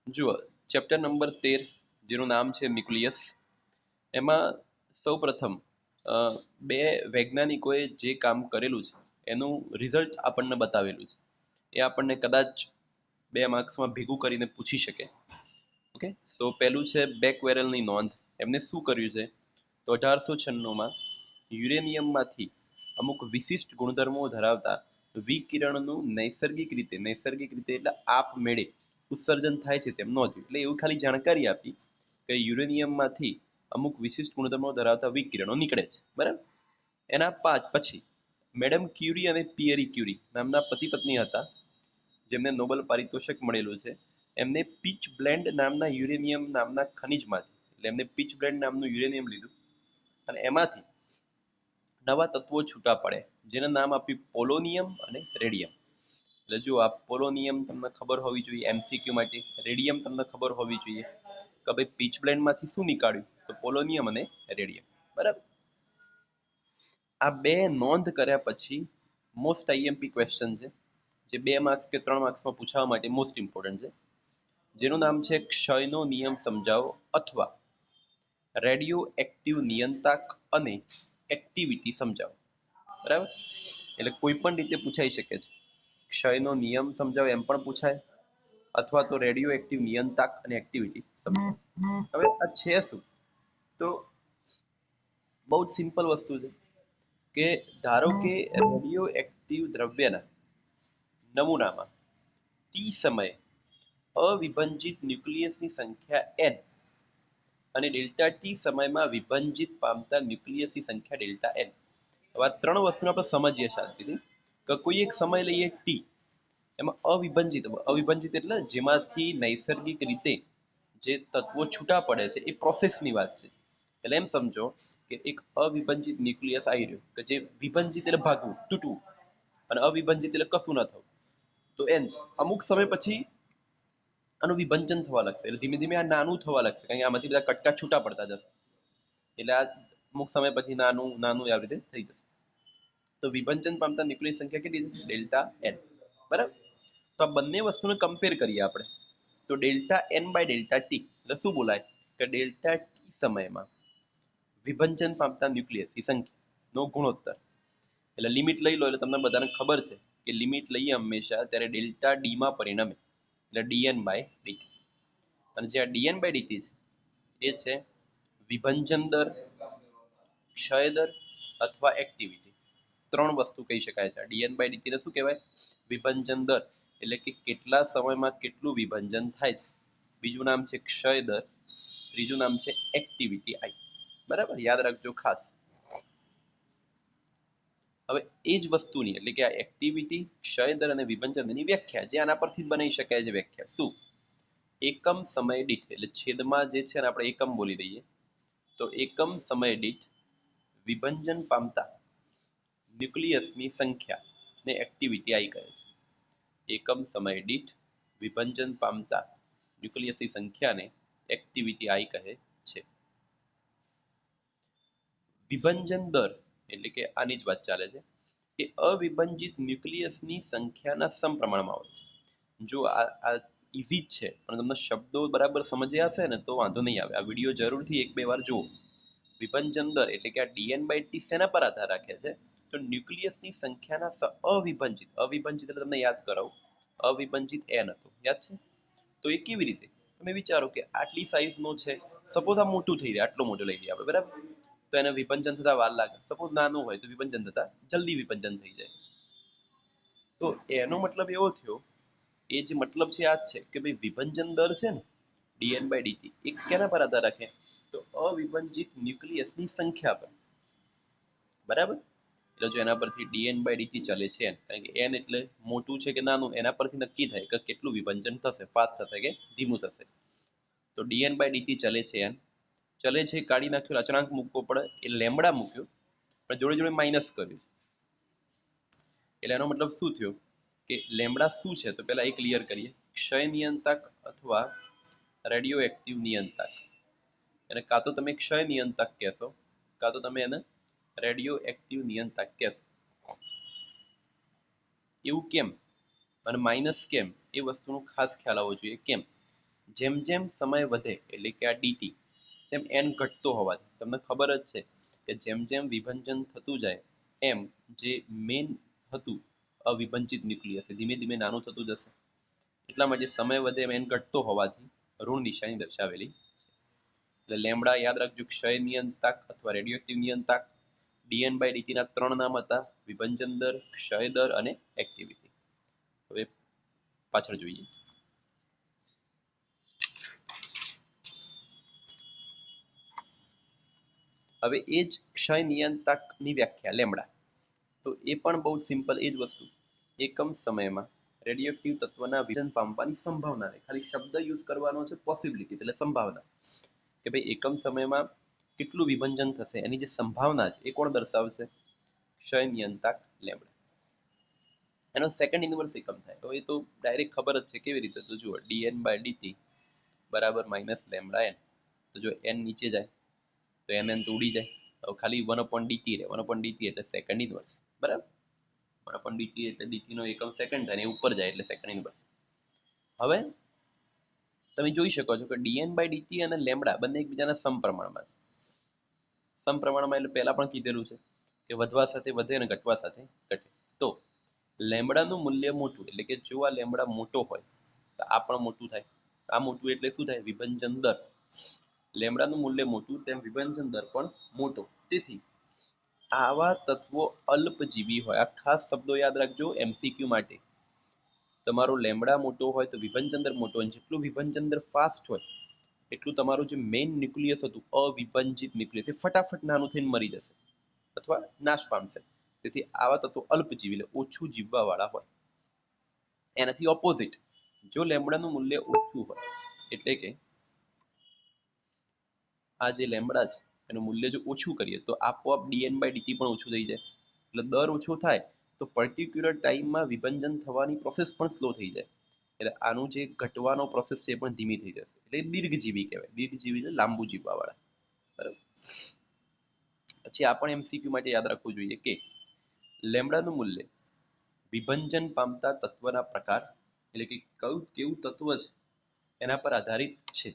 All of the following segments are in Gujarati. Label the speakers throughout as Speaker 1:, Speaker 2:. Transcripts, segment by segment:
Speaker 1: જુઓ, ચેપ્ટર નંબર 13 જેનું નામ છે ન્યુક્લિયસ. એમાં સૌપ્રથમ અ, બે વૈજ્ઞાનિકોએ જે કામ કરેલું છે એનું રિઝલ્ટ આપણને બતાવેલું છે. એ આપણને કદાચ 2 માર્ક્સમાં ભેગું કરીને પૂછી શકે. ઓકે, સો પહેલું છે બેકવેરલની નોંધ. એમને શું કર્યું છે? તો 1896માં યુરેનિયમમાંથી અમુક વિશિષ્ટ ગુણધર્મો ધરાવતા વિકિરણનું નૈસર્ગિક રીતે એટલે આપમેળે ઉત્સર્જન થાય છે તેમ નોંધ્યું. એટલે એવું ખાલી જાણકારી આપી કે યુરેનિયમમાંથી અમુક વિશિષ્ટ ગુણધર્મો ધરાવતા વિકિરણો નીકળે છે. બરાબર. એના પછી મેડમ ક્યુરી અને પિયરી ક્યુરી નામના પતિ પત્ની હતા, જેમને નોબેલ પારિતોષિક મળેલું છે. એમને પીચ બ્લેન્ડ નામના યુરેનિયમ નામના ખનિજમાંથી, એટલે એમને પીચ બ્લેન્ડ નામનું યુરેનિયમ લીધું અને એમાંથી નવા તત્વો છૂટા પડે, જેના નામ આપ્યું પોલોનિયમ અને રેડિયમ. એટલે જો આ પોલોનિયમ તમને ખબર હોવી જોઈએ એમસીક્યુ માટે, રેડિયમ તમને ખબર હોવી જોઈએ કે ભાઈ પીચ બ્લેન્ડમાંથી શું નીકાળ્યું, તો પોલોનિયમ અને રેડિયમ. બરાબર. આ બે નોંધ કર્યા પછી મોસ્ટ આઈએમપી ક્વેશ્ચન છે, જે 2 માર્ક્સ કે 3 માર્ક્સમાં પૂછવા માટે મોસ્ટ ઇમ્પોર્ટન્ટ છે, જેનું નામ છે ક્ષયનો નિયમ સમજાવો અથવા રેડિયો એક્ટિવ નિયંત્રક અને એક્ટિવિટી સમજાવો. બરાબર. એટલે કોઈ પણ રીતે પૂછાઈ શકે છે. ક્ષયનો નિયમ સમજાવો એમ પણ પૂછાય, અથવા તો રેડિયો એક્ટિવ નિયંત્રક અને એક્ટિવિટી સમજાવો. હવે આ છે શું? તો બહુ જ સિમ્પલ વસ્તુ છે કે ધારો કે રેડિયો એક્ટિવ દ્રવ્યના નમૂનામાં ટી સમયે અવિભંજિત ન્યુક્લિયસની સંખ્યા n અને ડેલ્ટા ટી સમયમાં વિભંજિત પામતા ન્યુક્લિયસની સંખ્યા ડેલ્ટા n. હવે આ 3 વસ્તુને આપણે સમજીએ શાંતિથી કે કોઈ એક સમય લઈએ ટી, એમાં અવિભંજિત એટલે જેમાંથી નૈસર્ગિક રીતે જે તત્વો છૂટા પડે છે એ પ્રોસેસની વાત છે. એટલે એમ સમજો કે એક અવિભંજિત ન્યુક્લિયસ આવી રહ્યું કે જે વિભંજિત એટલે ભાગવું, તૂટવું, અને અવિભંજિત એટલે કશું ન થવું. તો એમ અમુક સમય પછી આનું વિભંજન થવા લાગશે, એટલે ધીમે ધીમે આ નાનું થવા લાગશે, કારણ કે આમાંથી બધા કટકા છૂટા પડતા જશે. એટલે આ અમુક સમય પછી નાનું નાનું આવી રીતે થઈ જશે. તો વિભંજન પામતા ન્યુક્લિયસ સંખ્યા કેટલી છે? Delta N. બરાબર. તો આ બંને વસ્તુને કમ્પેર કરીએ આપણે, તો delta N by delta T એટલે શું બોલાય કે ડેલ્ટા ટી સમયમાં વિભંજન પામતા ન્યુક્લિયસની સંખ્યાનો ગુણોત્તર. એટલે લિમિટ લઈ લો, એટલે તમને બધાને ખબર છે કે લિમિટ લઈએ હંમેશા ત્યારે ડેલ્ટા ડીમાં પરિણમે, એટલે ડીએન બાય ડીટી. અને જે આ ડીએન બાય ડીટી છે એ છે વિભંજન દર, ક્ષય દર અથવા એક્ટિવિટી. 3 વસ્તુ કહી શકાય છે. ડીએન બાય ડીટી ને શું કહેવાય? વિભંજન દર, એટલે કે કેટલા સમયમાં કેટલું વિભંજન થાય છે. બીજું નામ છે ક્ષય દર, ત્રીજું નામ છે એક્ટિવિટી આઈ. બરાબર, યાદ રાખજો ખાસ. હવે એ જ વસ્તુની એટલે કે આ એક્ટિવિટી, ક્ષય દર અને વિભંજનની વ્યાખ્યા જે આના પરથી બનાવી શકાય છે વ્યાખ્યા શું? એકમ સમય દીઠ, એટલે છેદમાં જે છે ને આપણે એકમ બોલી દઈએ, તો એકમ સમય દીઠ વિભંજન પામતા ન્યુક્લિયસની સંખ્યા ને એક્ટિવિટી આઈ કહે છે. એકમ સમય દીઠ વિભંજન પામતા ન્યુક્લિયસની સંખ્યાને એક્ટિવિટી આઈ કહે છે. વિભંજન દર એટલે કે આની જ વાત ચાલે છે કે અવિભંજિત ન્યુક્લિયસની સંખ્યાના સમપ્રમાણમાં હોય છે. જો આ ઇઝી જ છે, પણ તમને શબ્દો બરાબર સમજ્યા હશે ને તો વાંધો નહીં આવે. આ વિડીયો જરૂરથી 1-2 વાર જુઓ. વિભંજન દર એટલે કે આ ડીએન બાય ટી શેના પર આધાર રાખે છે? તો ન્યુક્લિયસની સંખ્યાના અવિભંજિત એટલે તમને યાદ કરાવું, અવિભંજિત એન હતું, યાદ છે? તો એ કેવી રીતે? તમે વિચારો કે આટલી સાઈઝનો છે, સપોઝ આ મોટું થઈ જાય, આટલું મોટું લઈ લઈએ આપણે, બરાબર. તો એને વિભંજન થતા વાર લાગે. સપોઝ નાનું હોય તો વિભંજન થતા જલ્દી વિભંજન થઈ જાય. તો એનો મતલબ એવો થયો, એ જે મતલબ છે આ જ છે કે ભાઈ વિભંજન દર છે ને ડીએન બાય ડીટી એ કેના પર આધાર રાખે? તો અવિભંજિત ન્યુક્લિયસની સંખ્યા પર. બરાબર. એટલે જો એના પરથી ડીએન બાય ડીટી ચલે છે, કારણ કે એન એટલે મોટું છે કે નાનું, એના પરથી નક્કી થાય કે કેટલું વિભંજન થશે, ફાસ્ટ થશે કે ધીમું થશે. તો ડીએન બાય ડીટી ચલે છે એન, ચલે છે કાઢી નાખ્યો, અચળાંક મૂકવો પડે, એ લેમડા મૂક્યો, પણ જોડે જોડે માઇનસ કર્યું. એટલે એનો મતલબ શું થયો કે લેમડા શું છે? તો પહેલા એ ક્લિયર કરીએ. ક્ષય નિયંત્રક અથવા રેડિયો એક્ટિવ નિયંત્રક. અને કાં તો તમે ક્ષય નિયંત્રક કહેશો, કાં તો તમે એને રેડિયો એક્ટિવ નિયંત્રક કહેશો. એવું કેમ અને માઇનસ કેમ, એ વસ્તુનો ખાસ ખ્યાલ આવવો જોઈએ. કેમ? જેમ જેમ સમય વધે એટલે કે આ ડીટી તેમ એન ઘટતો હોવાથી તમને ખબર જ છે કે જેમ જેમ વિભંજન થતું જાય એમ જે મેન હતું અવિભંજિત ન્યુક્લિયસ ધીમે ધીમે નાનું થતું જશે. એટલા માટે સમય વધે એમ એન ઘટતો હોવાથી ઋણ નિશાની દર્શાવેલી છે. એટલે લેમડા યાદ રાખજો, ક્ષય નિયંત્રક અથવા રેડિયોએક્ટિવ નિયંત્રક. ડીએન બાય ડીટી ના 3 નામ હતા: વિભંજન દર, ક્ષય દર અને એક્ટિવિટી. હવે પાછળ જોઈએ. હવે એ જ ક્ષય નિયંત્રકની વ્યાખ્યા લેમડા, તો એ પણ બહુ સિમ્પલ એ જ વસ્તુ. એકમ સમયમાં રેડિયોએક્ટિવ તત્વના વિઘટન પામવાની સંભાવના, ખાલી શબ્દ યુઝ કરવાનો છે પોસિબિલિટી એટલે સંભાવના, કે ભાઈ એકમ સમયમાં કેટલું વિભંજન થશે એની જે સંભાવના છે એ કોણ દર્શાવશે? ક્ષય નિયંત્રક લેમડા. એનો સેકન્ડ ઇન્વર્સ એકમ થાય તો એ તો ડાયરેક્ટ ખબર જ છે. કેવી રીતે? તો જુઓ, ડીએન બાય ડીટી બરાબર માઇનસ લેમડા એન. તો જો એન નીચે જાય તો એન તો ઉડી જાય. હવે ખાલી 1/dt રહે. 1/dt એટલે સેકન્ડ ઇન્વર્સ, બરાબર. 1/dt એટલે dt નો એકમ સેકન્ડ થાય, એ ઉપર જાય એટલે સેકન્ડ ઇન્વર્સ. હવે તમે જોઈ શકો છો કે ડીએન બાય ડીટી અને લેમડા બંને એકબીજાના સમપ્રમાણમાં છે. સમપ્રમાણમાં એટલે પહેલા પણ કીધેલું છે કે વધવા સાથે વધે અને ઘટવા સાથે ઘટે. તો લેમડાનું મૂલ્ય મોટું એટલે કે જો આ લેમડા મોટો હોય તો આ પણ મોટું થાય. આ મોટું એટલે શું થાય? વિભંજન દર. લેમડાનું મૂલ્ય મોટું તેમ વિભંજન દર પણ મોટો. તેથી આવા તત્વો અલ્પજીવી હોય. આ ખાસ શબ્દો યાદ રાખજો એમસીક્યુ માટે. તમારો લેમડા મોટો હોય તો વિભંજન દર મોટો, અને જેટલું વિભંજન દર ફાસ્ટ હોય એટલું તમારું જે મેઇન ન્યુક્લિયસ હતું અવિભંજિત ન્યુક્લિયસ એ ફટાફટ નાનું થઈને મરી જશે અથવા નાશ પામશે. તેથી આવા તત્વો અલ્પજીવી એટલે ઓછું જીવવા વાળા હોય. એનાથી ઓપોઝિટ, જો લેમડાનું મૂલ્ય ઓછું હોય એટલે કે આ જે લેમડા છે એનું મૂલ્ય જો ઓછું કરીએ તો આપોઆપ ડીએન બાય ડીટી પણ ઓછું થઈ જાય. એટલે દર ઓછો થાય તો પર્ટિક્યુલર ટાઈમમાં વિભંજન થવાની પ્રોસેસ પણ સ્લો થઈ જાય. એટલે આનું જે ઘટવાનો પ્રોસેસ છે એ પણ ધીમી થઈ જશે. એટલે દીર્ઘજીવી કહેવાય. દીર્ઘજીવી એટલે લાંબુ જીવવા વાળા, બરાબર. પછી આ પણ એમસીક્યુ માટે યાદ રાખવું જોઈએ કે લેમડાનું મૂલ્ય વિભંજન પામતા તત્વના પ્રકાર એટલે કે કયું કેવું તત્વ છે એના પર આધારિત છે.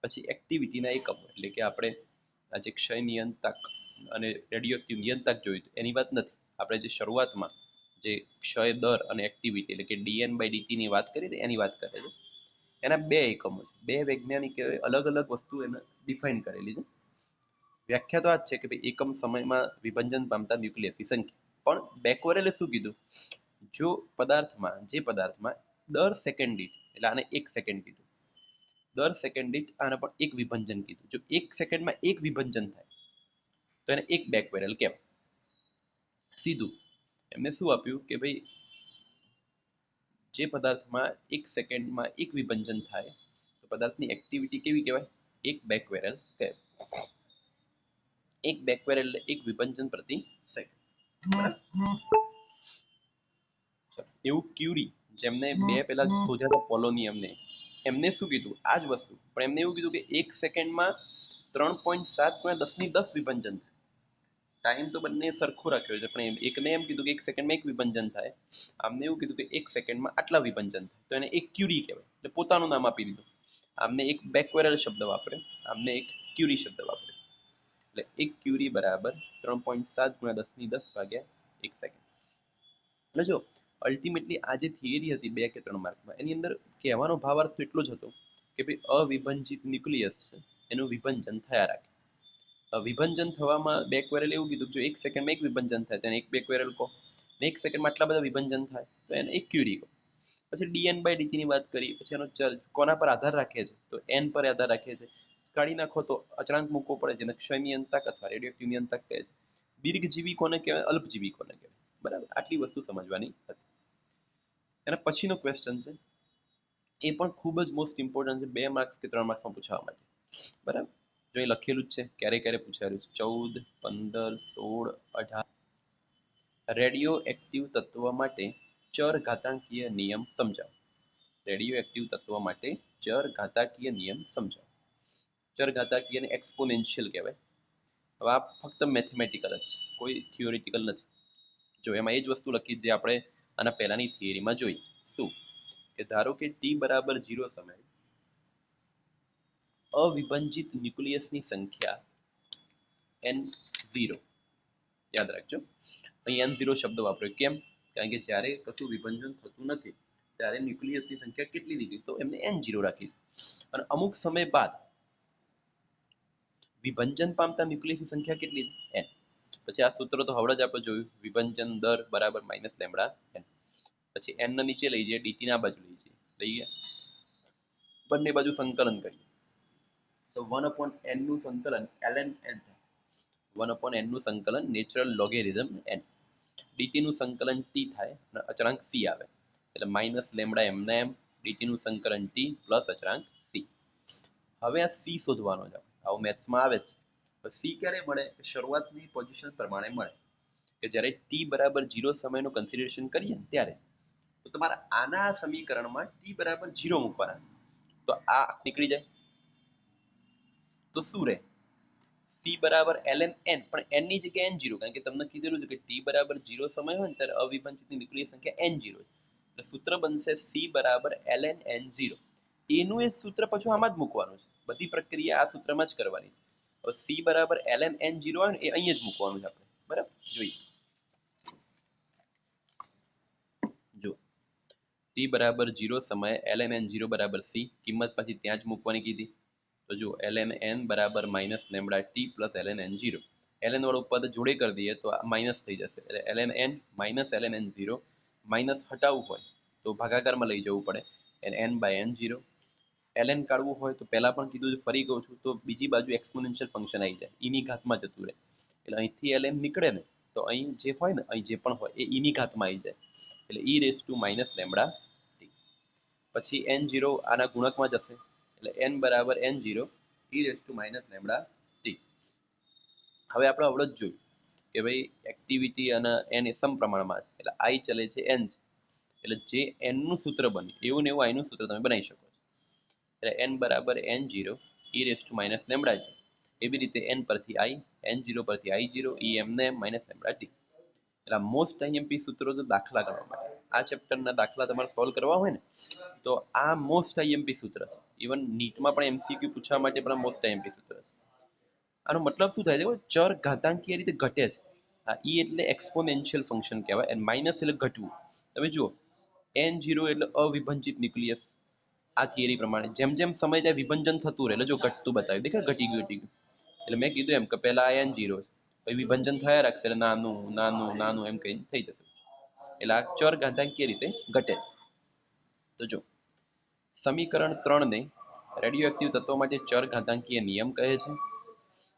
Speaker 1: પછી એક્ટિવિટીના એકમો એટલે કે આપણે આ જે ક્ષય નિયંત્રક અને રેડિયોએક્ટિવ નિયંત્રક જોયું એની વાત નથી. આપણે જે શરૂઆતમાં જે ક્ષય દર અને એક્ટિવિટી એટલે કે ડીએન બાય ડીટીની વાત કરી હતી એની વાત કરે છે. એના બે એકમો છે. બે વૈજ્ઞાનિકોએ અલગ અલગ વસ્તુ એને ડિફાઇન કરેલી છે. વ્યાખ્યા તો આ જ છે કે ભાઈ એકમ સમયમાં વિભંજન પામતા ન્યુક્લિયસની સંખ્યા. પણ બેકવરેલે શું કીધું? જો જે પદાર્થમાં દર સેકન્ડ દીઠ એટલે આને 1 સેકન્ડ કીધું, દર સેકન્ડ દીઠ આને પણ એક વિભંજન કીધું. જો 1 સેકન્ડમાં એક વિભંજન થાય તો એને એક બેકવેરલ કહેવાય. સીધું એમને શું આપ્યું કે ભાઈ જે પદાર્થમાં 1 સેકન્ડમાં એક વિભંજન થાય તો પદાર્થની એક્ટિવિટી કેવી કહેવાય? એક બેકવેરલ કહેવાય. એક બેકવેરલ એટલે એક વિભંજન પ્રતિ સેકન્ડ. એવું ક્યુરી જેમને બે પેલા શોધ્યા હતા પોલોનિયમ ને, એમને શું કીધું? આ જ વસ્તુ, પણ એમને એવું કીધું કે 1 સેકન્ડમાં 3.7 × 10 વિભંજન થાય. ટાઈમ તો બંને સરખો રાખ્યો છે, પણ એકને એમ કીધું કે 1 સેકન્ડમાં એક વિભંજન થાય, આમને એવું કીધું કે 1 સેકન્ડમાં આટલા વિભંજન થાય. તો એને એક ક્યુરી કહેવાય. એટલે પોતાનું નામ આપી દીધું. આમને એક બેકવેરલ શબ્દ વાપરે, આમને એક ક્યુરી શબ્દ વાપરે. એટલે એક ક્યુરી બરાબર 3.7 × 10 / 1 સેકન્ડ. એટલે જો અલ્ટિમેટલી આ જે થિયરી હતી 2 કે 3 માર્કમાં, એની અંદર કહેવાનો ભાવાર્થ એટલો જ હતો કે ભાઈ અવિભંજિત ન્યુક્લિયસ છે એનું વિભંજન થયા રાખે. વિભંજન થવામાં બેકવેરલ એવું કીધું જો 1 સેકન્ડમાં એક વિભંજન થાય તેને એક બેકવેરલ કહો, ને 1 સેકન્ડમાં આટલા બધા વિભંજન થાય તો એને એક ક્યુરી કહો. પછી ડીએન બાય ડીટીની વાત કરી, પછી એનો ચલ કોના પર આધાર રાખે છે? તો એન પર આધાર રાખે છે. કાઢી નાખો તો અચળાંક મૂકવો પડે, જેને ક્ષય નિયંત્રક અથવા રેડિયોએક્ટિવ નિયંત્રક કહે છે. દીર્ઘજીવી કોને કહેવાય? અલ્પજીવી કોને કહેવાય? બરાબર, આટલી વસ્તુ સમજવાની હતી. એના પછીનો ક્વેશ્ચન છે એ પણ ખૂબ જ મોસ્ટ ઇમ્પોર્ટન્ટ છે. 2 માર્ક્સ કે 3 માર્ક્સમાં પૂછવા માટે, બરાબર. જો એ લખેલું જ છે, ક્યારે ક્યારે પૂછાયેલું છે. 14, 15, 16, 18. રેડિયો એક્ટિવ તત્વ માટે ચર ઘાતાંકીય નિયમ સમજાવો. રેડિયો એક્ટિવ તત્વ માટે ચર ઘાતાંકીય નિયમ સમજાવો. ચર ઘાતાંકીય ને એક્સપોનેન્શિયલ કહેવાય. હવે આ ફક્ત મેથેમેટિકલ જ છે, કોઈ થિયોરિટિકલ નથી. જો એમાં એ જ વસ્તુ લખી જે આપણે આના પહેલાની થિયરીમાં જોઈ. શું? કે ધારો કે t બરાબર 0 સમય અવિભાજિત ન્યુક્લિયસની સંખ્યા n0, યાદ રાખજો. અહીં n0 શબ્દ વાપર્યો કેમ? કારણ કે જ્યારે કશું વિભાજન થતું નથી ત્યારે ન્યુક્લિયસની સંખ્યા કેટલી લીધી તો એમને n0 રાખી. અને અમુક સમય બાદ વિભાજન પામતા ન્યુક્લિયસની સંખ્યા કેટલી n. પછી આ સૂત્ર તો હવડે જ આપણે જોયું, વિભાજન દર બરાબર માઇનસ લેમડા n. પછી n ને નીચે લઈ જઈએ, dt ના બાજુ લઈ જઈએ, લઈએ બંને બાજુ સંકલન કરીએ તો 1/n નું સંકલન ln n થાય. 1/n નું સંકલન નેચરલ લોગેરિધમ n. dt નું સંકલન t થાય અને અચળાંક c આવે એટલે માઇનસ લેમડા m ના m, dt નું સંકલન t પ્લસ અચળાંક c. હવે આ c શોધવાનો છે, આવું મેથ્સમાં આવે છે. c ક્યારે મળે? શરૂઆતની પોઝિશન પ્રમાણે મળે કે જ્યારે t બરાબર 0 સમયનું કન્સિડરેશન કરીએ ને ત્યારે. તો તમારા આના સમીકરણમાં t બરાબર 0 મૂકવાના તો આ નીકળી જાય. તો શું રહે? c બરાબર ln n, પણ n ની જગ્યાએ n0, કારણ કે તમને કીધેલું છે કે t બરાબર 0 સમય હોય ને ત્યારે અવિભાજિત ન્યુક્લિયસ સંખ્યા n0. એટલે સૂત્ર બનશે c બરાબર ln n0. એનું એ સૂત્ર પછી આમાં જ મૂકવાનું છે. બધી પ્રક્રિયા આ સૂત્રમાં જ કરવાની છે. હવે c બરાબર ln n0 હોય ને એ અહીંયા જ મૂકવાનું છે આપણે. બરાબર, જોઈએ. જો t બરાબર 0 સમયે ln n0 બરાબર c, કિંમત પછી ત્યાં જ મૂકવાની કીધી. તો જો ln n બરાબર minus lambda t plus ln n0. ln વાળું પદ જોડે કરી દઈએ તો આ માઇનસ થઈ જશે એટલે ln n minus ln n0. Minus હટાવવું હોય તો ભાગાકારમાં લઈ જવું પડે એટલે n બાય n0. ln કાઢવું હોય તો પહેલા પણ કીધું છે, ફરી કહું છું, તો બીજી બાજુ એક્સપોનેન્શિયલ ફંક્શન આવી જાય, e ની ઘાતમાં જતું રહે. એટલે અહીંથી ln નીકળે ને તો અહીં જે હોય ને, અહીં જે પણ હોય એ e ની ઘાતમાં આવી જાય એટલે e raise to minus lambda t. પછી n0 આના ગુણકમાં જશે એટલે n બરાબર n0 e raise to minus lambda t. હવે આપણે આવડે જ જોયું કે ભાઈ એક્ટિવિટી અને n એ સમપ્રમાણમાં છે એટલે i ચલે છે n, એટલે જે n નું સૂત્ર બને એવું ને એવું i નું સૂત્ર તમે બનાવી શકો છો. એટલે n બરાબર n0 e raise to minus lambda t. એવી રીતે n પરથી i, n0 પરથી i0, e એમને માઇનસ લેમડા t. એટલે મોસ્ટ આઈએમપી સૂત્રો તો દાખલા કરવા માટે, આ ચેપ્ટરના દાખલા તમારે સોલ્વ કરવા હોય ને તો આ મોસ્ટ આઈએમપી સૂત્ર છે. ઇવન નીટમાં પણ એમસીક્યુ પૂછવા માટે પણ મોસ્ટ આઈએમપી સૂત્ર છે. આનો મતલબ શું થાય છે? ચર ઘાતાંકીય રીતે ઘટે છે. આ e એટલે એક્સપોનેન્શિયલ ફંક્શન કહેવાય અને માઇનસ એટલે ઘટવું. તમે જુઓ n0 એટલે અવિભાજિત ન્યુક્લિયસ. આ થિયરી પ્રમાણે જેમ જેમ સમય જાય વિભાજન થતું રહે એટલે જો ઘટતું બતાવ્યું, દેખાય ઘટી ગયું ઘટી ગયું. એટલે મેં કીધું એમ કે પહેલા n0 પછી વિભાજન થયા રાખશે એટલે નાનું નાનું નાનું એમ કઈ થઈ જશે. એટલે આ ચર ઘાતાંકીય રીતે ઘટે છે. તો જો સમીકરણ 3 ને રેડિયોએક્ટિવ તત્વો માટે ચર ઘાતાંકીય નિયમ કહે છે,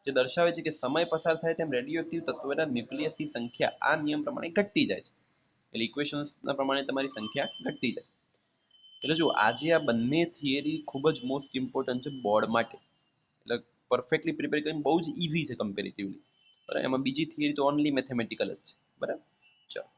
Speaker 1: જે દર્શાવે છે કે સમય પસાર થાય તેમ રેડિયોએક્ટિવ તત્વોના ન્યુક્લિયસની સંખ્યા આ નિયમ પ્રમાણે ઘટતી જાય છે. એટલે ઇક્વેશન્સના પ્રમાણે તમારી સંખ્યા ઘટતી જાય. એટલે જો આજે આ બંને થિયરી ખૂબ જ મોસ્ટ ઇમ્પોર્ટન્ટ છે બોર્ડ માટે. એટલે પરફેક્ટલી પ્રિપેર કરીને બહુ જ ઇઝી છે કમ્પેરેટિવલી. બરાબર, એમાં બીજી થિયરી તો ઓનલી મેથેમેટિકલ જ છે. બરાબર, ચાલો.